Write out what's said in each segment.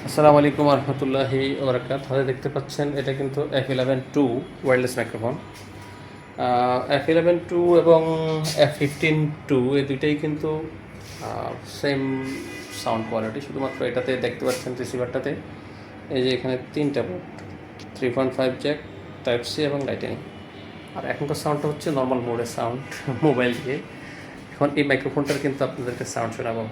আসসালামু আলাইকুম রহমতুল্লাহি ওবরাকাত। হাতে দেখতে পাচ্ছেন এটা কিন্তু F11 II wireless microphone. F11 II এবং F15 II এই দুইটাই কিন্তু সেম সাউন্ড কোয়ালিটি, শুধুমাত্র এটাতে দেখতে পাচ্ছেন রিসিভারটাতে এই যে এখানে 3টা পোর্ট, 3.5 জ্যাক, টাইপ সি এবং লাইটেনিং। আর এখনকার সাউন্ডটা হচ্ছে নর্মাল মোডের সাউন্ড মোবাইল দিয়ে। এখন এই মাইক্রোফোনটার কিন্তু আপনাদেরকে সাউন্ড শোনাবো।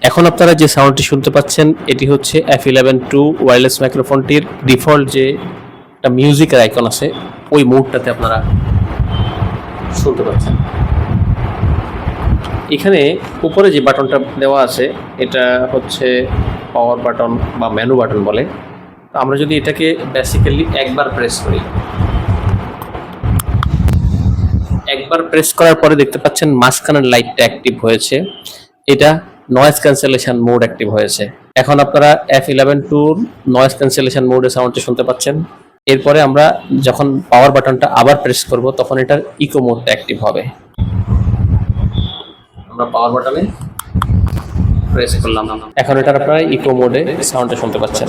এখন আপনারা যে সাউন্ডটি শুনতে পাচ্ছেন এটি হচ্ছে F11 II ওয়্যারলেস মাইক্রোফোনটির ডিফল্ট যে একটা মিউজিকের আইকন আছে ওই মোডটাতে আপনারা শুনতে পাচ্ছেন। এখানে উপরে যে বাটনটা দেওয়া আছে এটা হচ্ছে পাওয়ার বাটন বা মেনু বাটন বলে। তো আমরা যদি এটাকে বেসিক্যালি একবার প্রেস করার পরে দেখতে পাচ্ছেন মাঝখানের লাইটটা অ্যাক্টিভ হয়েছে, এটা নয়েজ ক্যান্সেলেশন মোড অ্যাক্টিভ হয়েছে। এখন আপনারা F11 II নয়েজ ক্যান্সেলেশন মোডে সাউন্ডটি শুনতে পাচ্ছেন। এরপরে আমরা যখন পাওয়ার বাটনটা আবার প্রেস করব তখন এটার ইকো মোডটা অ্যাক্টিভ হবে। আমরা পাওয়ার বাটনে প্রেস করলাম, এখন এটার আপনারা ইকো মোডে সাউন্ডটা শুনতে পাচ্ছেন।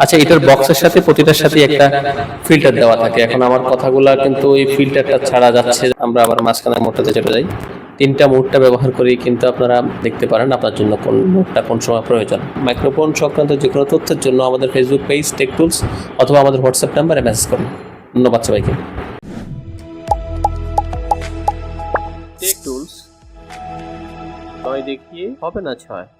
আচ্ছা, এটার বক্সের সাথে প্রতিটার সাথে একটা ফিল্টার দেওয়া থাকে। এখন আমার কথাগুলা কিন্তু এই ফিল্টারটা ছাড়া যাচ্ছে, আমরা আবার মাঝখানের মোডটাতে চলে যাই। 3টা মোডটা ব্যবহার করেই কিন্তু আপনারা দেখতে পারেন আপনার জন্য কোন মোডটা কোন সময় প্রয়োজন। মাইক্রোফোন সংক্রান্ত যে কোনো তথ্যের জন্য আমাদের ফেসবুক পেজ টেক টুলস অথবা আমাদের হোয়াটসঅ্যাপ নাম্বারে মেসেজ করুন। ধন্যবাদ সবাইকে। টেক টুলস 9 দেখিয়ে হবে না 6।